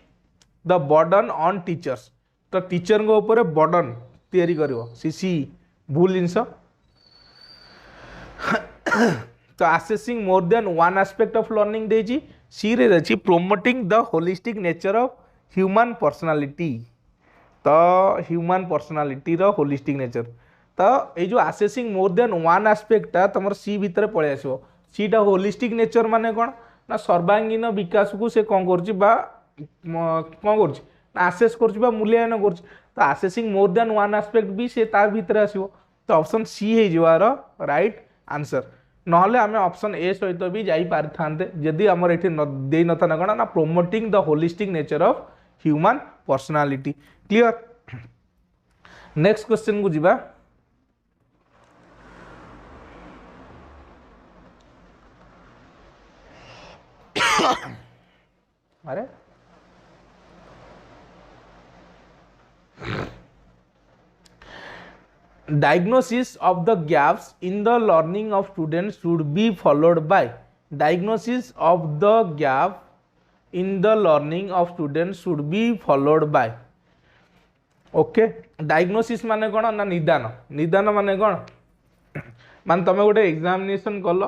the burden on teachers तो टीचर को ऊपर बर्डन तैयारी करिवो सीसी भूल जिनस तो assessing more than one aspect of learning देजी सी रे अछि promoting the holistic nature of human personality तो ह्यूमन पर्सनालिटी रो होलिस्टिक नेचर तो ये जो assessing more than one aspect तुम सी भितर पळे आसो सीटा होलिस्टिक नेचर माने कोन ना सर्वांगीन विकास को से कौन कर आसेस कर मूल्यांकन कर तो आसेसिंग मोर देन वन एस्पेक्ट भी से तार भीतर आसो तो ऑप्शन सी है जीवार राइट आंसर नहले आम ऑप्शन ए सहित भी जाई पारि थांते जदि आमर एठी दे न था ना कोन ना promoting the holistic nature of human personality clear next question को जीवा अरे diagnosis of the gaps in the learning of students should be followed by diagnosis of the gap in the learning of students should be followed by okay diagnosis माने कोन ना निदान निदान माने कोन मान तमे गोटे एग्जामिनेशन कल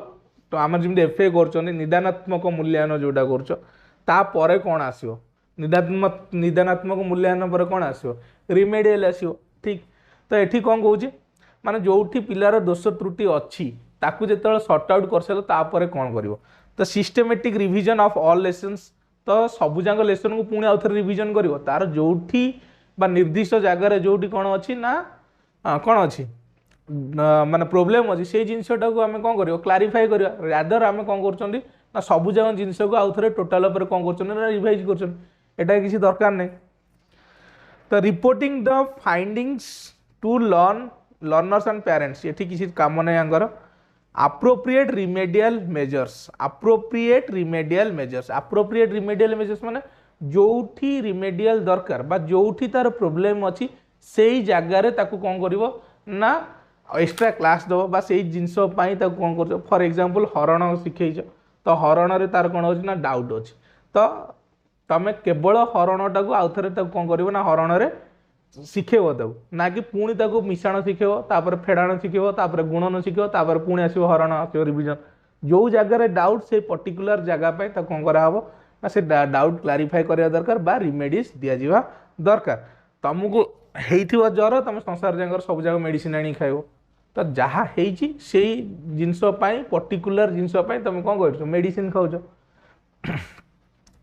तो आम जमी एफए कर निदानात्मक मूल्यांकन जोटा कर तापर कौन आसो निदानात्मक मूल्यांकन पर कौन आसो रिमेडियल आसो ठीक तो ये कौन कौच माने जो पिलार दोष त्रुटि अच्छी ताकू जो सर्ट आउट कर सारे तापर कौन कर तो systematic revision of all lessons तो सबुजाक लेसन को पुणी आउे रिविजन कर तार जोठी बा निर्दिष्ट जगार जोटी कौन अच्छी ना कौन अच्छी माने प्रोब्लेम अच्छी से जिनटा को आम कौन कर क्लारिफाई करवा रादर आम कौन कर सबुजाक जिनस को आउ थे टोटाल कौन कर रिवाइज कर किसी दरकार नहीं। तो reporting the findings to learners and parents ये किसी काम नहीं आंगर appropriate remedial measures माने जोठी रिमेडियल दरकार बा जोठी तार प्रोब्लेम अच्छी से जगार कौन कर ना एक्स्ट्रा क्लास दब बा से जिनस कौन कर फॉर एग्जांपल हरण शिखई तो हरण रे तार कौन हो डाउट अच्छी तो तमें केवल हरणटा को आउ थे कौन कर ना हरण रे शिखेब ताकू ना कि पुणी ताकू मिशाण शिखेब तापर फेड़ाण शिखेब तापर गुणन शिखेब तापर पुणी आसो हरण आसो रिविजन जो जगार डाउट से पर्टिकुलर जगह कौन कराव ना से डाउट क्लारिफाई करवा दरकार बा रिमेडीज दि जावा दरकार। तुमको हो ज्वर तुम संसार जाकर सब जगह मेडिसिन आनी खाइब तो जहाँ से जिनस पर्टिकुलर जिनस तुम कौन कर मेडिसिन खाऊ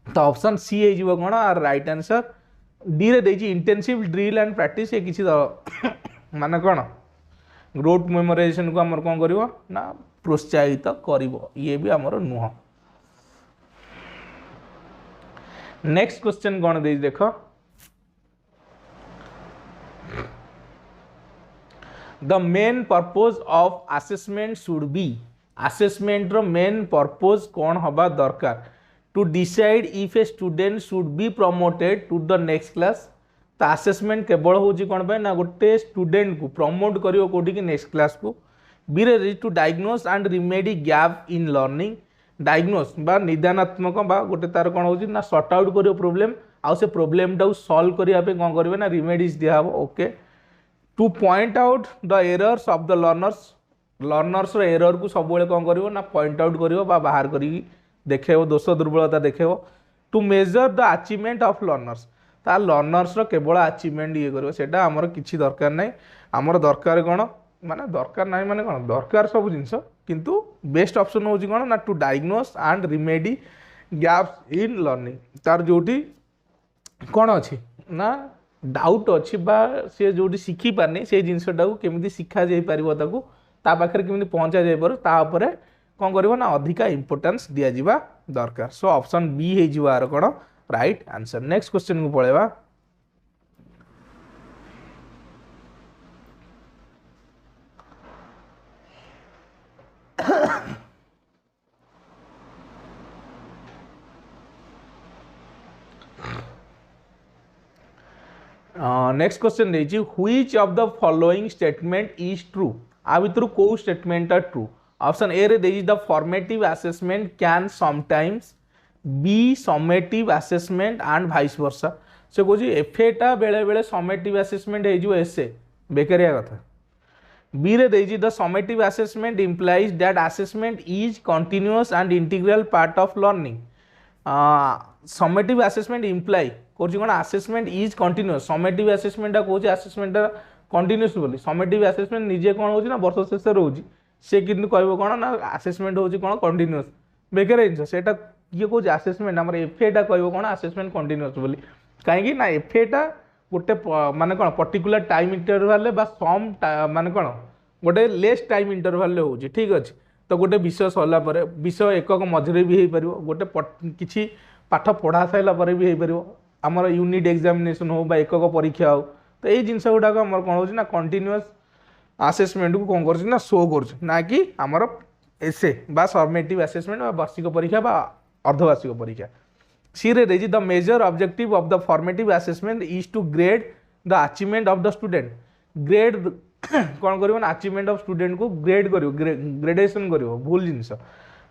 तो ऑप्शन सी हो कौन आर राइट आंसर डी रे देजी इंटेंसिव ड्रिल एंड प्रैक्टिस ये किसी माने कौन ग्रोथ मेमोराइजेशन को आमर कौन करिवो ना प्रोत्साहित करिवो ये भी आमर नुह। नेक्स्ट क्वेश्चन कौन दे देखो the main purpose of assessment should be assessment रो मेन पर्पज कौन हबा दरकार to decide if a student should be promoted to the next class तो असेसमेंट केवल होची कौन पे ना गोटे स्टूडेंट को प्रमोट करियो कोठी कि नेक्स्ट क्लास को बी रे to diagnose and remedy gap in learning diagnose बा निदानात्मक बा गोटे तार कौन होची ना सॉर्ट आउट करियो प्रॉब्लम आउ से प्रॉब्लम टा सॉल्व करिया पे कौन करबे ना रिमेडीज दिया हो okay to point out the errors of the learners रो एरर को सब बेले कौन करियो ना पॉइंट आउट करियो बा बाहर करी देखेबो दोष दुर्बलता देखेबो to measure the achievement of learners ता लर्नर्स रो केवल अचीवमेंट ये करिवो सेटा हमर किछि दरकार नै हमर दरकार कोन माने दरकार नै माने कोन दरकार सब जिंस किंतु बेस्ट ऑप्शन होची कोन ना to diagnose and remedy gaps in learning तार जोटी कोन अछि ना डाउट अछि बा से जोटी सिखि पारने से जिंसटा को केमिति सिखा जाय परिबो ताकू ता पाखर केमिति पहुंचा जाय पर ता ऊपर कौन कर ना अधिका इंपोर्टेंस दिया जावा दरकार सो ऑप्शन बी हो आर कौन राइट आंसर। नेक्स्ट क्वेश्चन को पळेबा नेक्स्ट क्वेश्चन देछि which of the following statement is true आ भितर को स्टेटमेंट आ ट्रू ऑप्शन ए रे देजी the formative assessment can sometimes be summative assessment and vice versa से कहूँ एफएटा बेले बेले समेटिव असेसमेंट हो एसे बेकारिया कथा बी रे देजी the summative assessment implies that assessment is continuous and integral part of learning summative assessment imply कौन कौन assessment is continuous summative assessment कौन असेसमेंट कंटिन्यूअस बोली समेटिव असेसमेंट निजे कौन हो वर्ष शेष रोज से किंतु कहबो कोन ना असेसमेंट होची कोन कंटीन्यूअस बेकर जिंस सेटा ये को असेसमेंट हमर एफएटा कहबो कोन असेसमेंट कंटीन्यूअस बोली काहे कि ना एफएटा गोटे माने कोन पर्टिकुलर टाइम इंटरवल ले बा सम माने कोन गोटे लेस टाइम इंटरवल ले होची ठीक अछि तो गोटे विषय सरला परे विषय एकक मझरे भी हे परिबो गोटे किछि पाठ पढ़ा साइला परे भी हे परिबो हमर यूनिट एग्जामिनेशन हो बा एकक परीक्षा हो तो ए जिंस गुडा को हमर कोन होची ना कंटीन्यूअस असेसमेंट को कौन कर ना शो कर कि आमर एसे बा फॉर्मेटिव असेसमेंट बा वार्षिक परीक्षा बा अर्धवार्षिक परीक्षा सी रे देजी the major objective of the formative assessment is to grade the achievement of the student grade कौन कर अचीवमेंट ऑफ स्टूडेंट को ग्रेड कर ग्रेडेशन कर भूल जिनस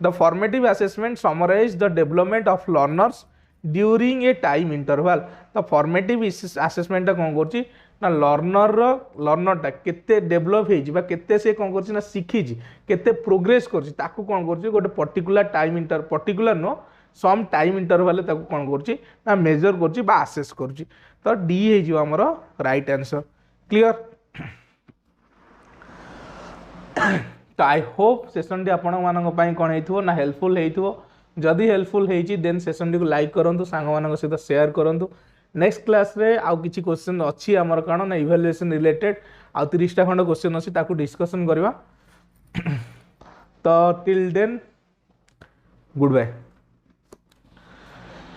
the formative assessment summarise the development of learners during a time interval तो formative assessment कौन कर ना लर्नरटा केते डेभलप हो केते से कौन कर शिखी केते प्रोग्रेस कर कौन कर गोटे पर्टिकुलर टाइम पर्टिकुलर नो सम टाइम इंटरवल कौन कर मेजर कर आसेस कर तो डी हो आमर राइट आंसर क्लियर। तो आई होप सेशन टी आपण मान कौन हो ना हेल्पफुल हो जदि हेल्पफुल होती देन सेशन टी लाइक करूँ सांग मान सहित शेयर करूँ नेक्स्ट क्लास रे आउ किछि क्वेश्चन अच्छी आमर कौन ना इवैल्यूएशन रिलेटेड आउ 30टा खंड क्वेश्चन अच्छी ताकू डिस्कशन करवा तो टिल देन गुड बाय।